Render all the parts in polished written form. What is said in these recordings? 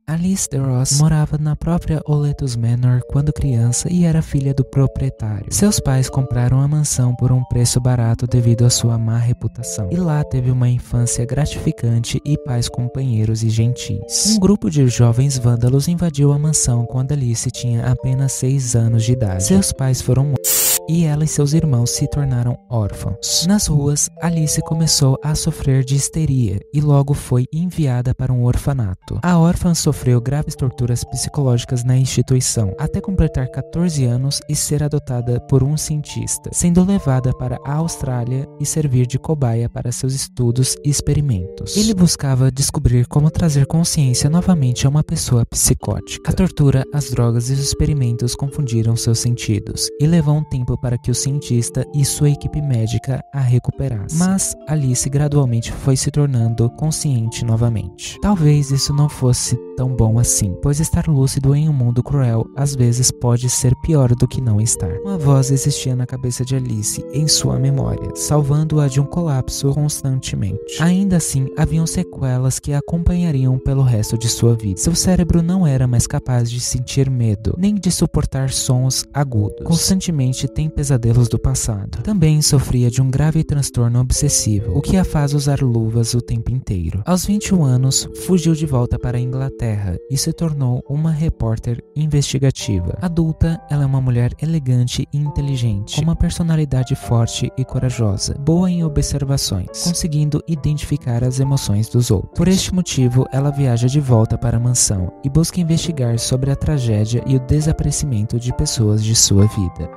Alice DeRoss morava na própria Oletus Manor quando criança e era filha do proprietário. Seus pais compraram a mansão por um preço barato devido à sua má reputação. E lá teve uma infância gratificante e pais companheiros e gentis. Um grupo de jovens vândalos invadiu a mansão quando Alice tinha apenas 6 anos de idade. Seus pais foram mortos e ela e seus irmãos se tornaram órfãos. Nas ruas, Alice começou a sofrer de histeria e logo foi enviada para um orfanato. A órfã sofreu graves torturas psicológicas na instituição, até completar 14 anos e ser adotada por um cientista, sendo levada para a Austrália e servir de cobaia para seus estudos e experimentos. Ele buscava descobrir como trazer consciência novamente a uma pessoa psicótica. A tortura, as drogas e os experimentos confundiram seus sentidos e levou um tempo para que o cientista e sua equipe médica a recuperassem. Mas Alice gradualmente foi se tornando consciente novamente. Talvez isso não fosse tão bom assim, pois estar lúcido em um mundo cruel às vezes pode ser pior do que não estar. Uma voz existia na cabeça de Alice em sua memória, salvando-a de um colapso constantemente. Ainda assim, haviam sequelas que a acompanhariam pelo resto de sua vida. Seu cérebro não era mais capaz de sentir medo, nem de suportar sons agudos. Constantemente tem pesadelos do passado. Também sofria de um grave transtorno obsessivo, o que a faz usar luvas o tempo inteiro. Aos 21 anos, fugiu de volta para a Inglaterra e se tornou uma repórter investigativa. Adulta, ela é uma mulher elegante e inteligente, com uma personalidade forte e corajosa, boa em observações, conseguindo identificar as emoções dos outros. Por este motivo, ela viaja de volta para a mansão e busca investigar sobre a tragédia e o desaparecimento de pessoas de sua vida.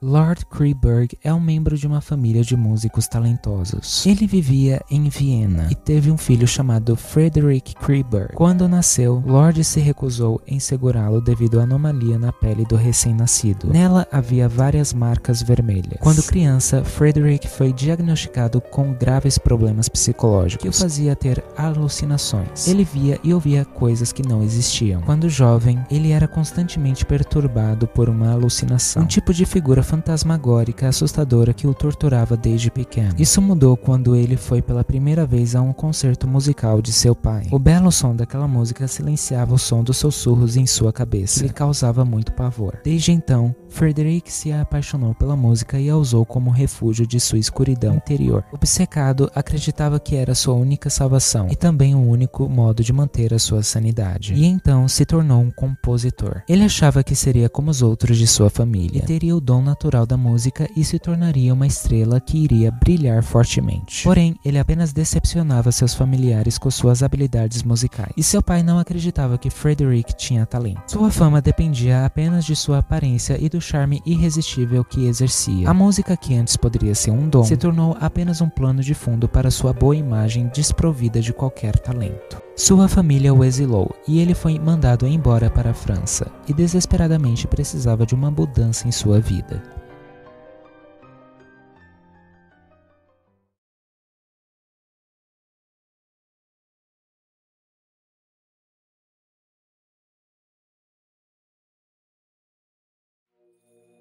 Lord Kreeberg é um membro de uma família de músicos talentosos. Ele vivia em Viena e teve um filho chamado Frederick Kreeberg. Quando nasceu, Lord se recusou em segurá-lo devido à anomalia na pele do recém-nascido. Nela havia várias marcas vermelhas. Quando criança, Frederick foi diagnosticado com graves problemas psicológicos, que o fazia ter alucinações. Ele via e ouvia coisas que não existiam. Quando jovem, ele era constantemente perturbado por uma alucinação, um tipo de figura fantasmagórica assustadora que o torturava desde pequeno. Isso mudou quando ele foi pela primeira vez a um concerto musical de seu pai. O belo som daquela música silenciava o som dos sussurros em sua cabeça. Ele causava muito pavor. Desde então, Frederick se apaixonou pela música e a usou como refúgio de sua escuridão interior. Obcecado, acreditava que era sua única salvação e também o único modo de manter a sua sanidade. E então se tornou um compositor. Ele achava que seria como os outros de sua família e teria o dom natural da música e se tornaria uma estrela que iria brilhar fortemente. Porém, ele apenas decepcionava seus familiares com suas habilidades musicais, e seu pai não acreditava que Frederick tinha talento. Sua fama dependia apenas de sua aparência e do charme irresistível que exercia. A música, que antes poderia ser um dom, se tornou apenas um plano de fundo para sua boa imagem desprovida de qualquer talento. Sua família o exilou e ele foi mandado embora para a França e desesperadamente precisava de uma mudança em sua vida.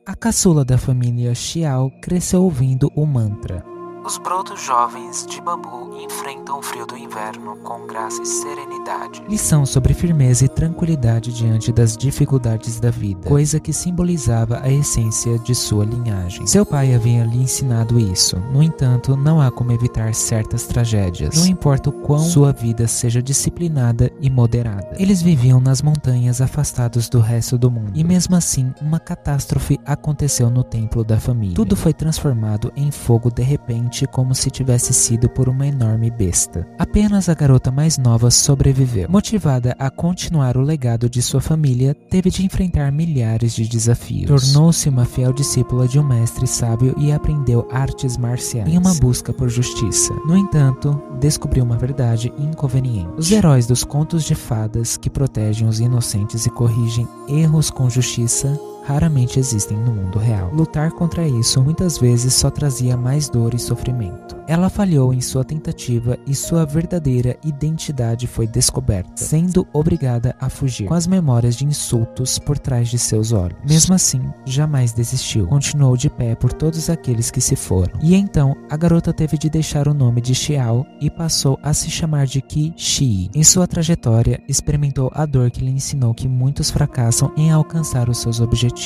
A caçula da família Xiao cresceu ouvindo o mantra: os brotos jovens de bambu enfrentam o frio do inverno com graça e serenidade. Lição sobre firmeza e tranquilidade diante das dificuldades da vida, coisa que simbolizava a essência de sua linhagem. Seu pai havia lhe ensinado isso. No entanto, não há como evitar certas tragédias, não importa o quão sua vida seja disciplinada e moderada. Eles viviam nas montanhas afastados do resto do mundo, e mesmo assim, uma catástrofe aconteceu no templo da família. Tudo foi transformado em fogo de repente, como se tivesse sido por uma enorme besta. Apenas a garota mais nova sobreviveu. Motivada a continuar o legado de sua família, teve de enfrentar milhares de desafios. Tornou-se uma fiel discípula de um mestre sábio e aprendeu artes marciais em uma busca por justiça. No entanto, descobriu uma verdade inconveniente. Os heróis dos contos de fadas, que protegem os inocentes e corrigem erros com justiça, raramente existem no mundo real. Lutar contra isso muitas vezes só trazia mais dor e sofrimento. Ela falhou em sua tentativa e sua verdadeira identidade foi descoberta, sendo obrigada a fugir, com as memórias de insultos por trás de seus olhos. Mesmo assim, jamais desistiu, continuou de pé por todos aqueles que se foram. E então, a garota teve de deixar o nome de Xiao e passou a se chamar de Qi Shi. Em sua trajetória, experimentou a dor que lhe ensinou que muitos fracassam em alcançar os seus objetivos.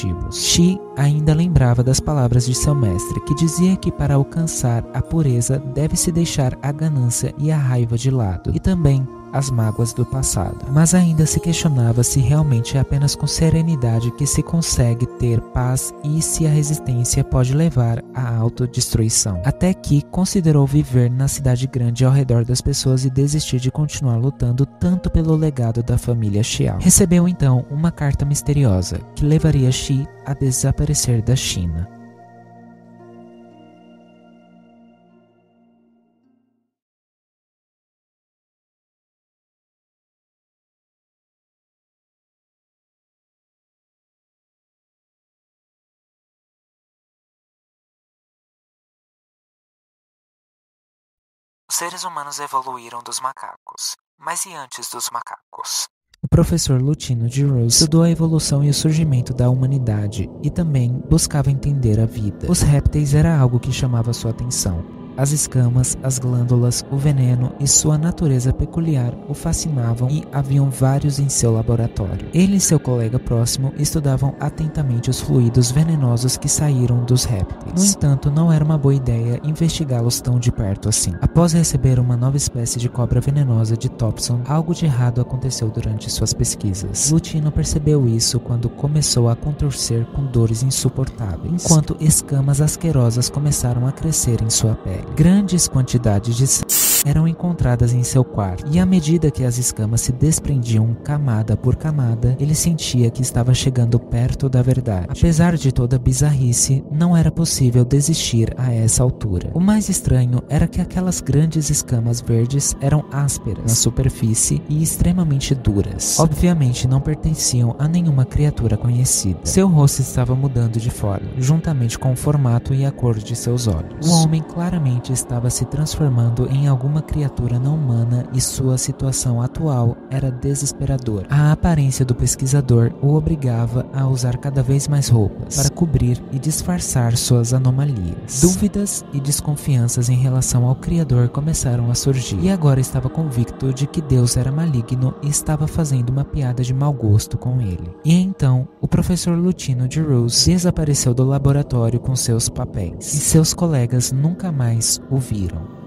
Xi ainda lembrava das palavras de seu mestre, que dizia que para alcançar a pureza deve-se deixar a ganância e a raiva de lado, e também as mágoas do passado. Mas ainda se questionava se realmente é apenas com serenidade que se consegue ter paz e se a resistência pode levar à autodestruição. Até que considerou viver na cidade grande ao redor das pessoas e desistir de continuar lutando tanto pelo legado da família Xiao. Recebeu então uma carta misteriosa que levaria Xi a desaparecer da China. Os seres humanos evoluíram dos macacos. Mas e antes dos macacos? O professor Lutino de Rose estudou a evolução e o surgimento da humanidade e também buscava entender a vida. Os répteis era algo que chamava sua atenção. As escamas, as glândulas, o veneno e sua natureza peculiar o fascinavam e haviam vários em seu laboratório. Ele e seu colega próximo estudavam atentamente os fluidos venenosos que saíram dos répteis. No entanto, não era uma boa ideia investigá-los tão de perto assim. Após receber uma nova espécie de cobra venenosa de Thompson, algo de errado aconteceu durante suas pesquisas. Lutino percebeu isso quando começou a contorcer com dores insuportáveis, enquanto escamas asquerosas começaram a crescer em sua pele. Grandes quantidades de sangue eram encontradas em seu quarto, e à medida que as escamas se desprendiam camada por camada, ele sentia que estava chegando perto da verdade. Apesar de toda a bizarrice, não era possível desistir a essa altura. O mais estranho era que aquelas grandes escamas verdes eram ásperas na superfície e extremamente duras. Obviamente não pertenciam a nenhuma criatura conhecida. Seu rosto estava mudando de forma, juntamente com o formato e a cor de seus olhos. O homem claramente estava se transformando em alguma criatura não humana e sua situação atual era desesperadora. A aparência do pesquisador o obrigava a usar cada vez mais roupas para cobrir e disfarçar suas anomalias. Dúvidas e desconfianças em relação ao Criador começaram a surgir, e agora estava convicto de que Deus era maligno e estava fazendo uma piada de mau gosto com ele. E então, o professor Lutino de Rose desapareceu do laboratório com seus papéis, e seus colegas nunca mais o viram.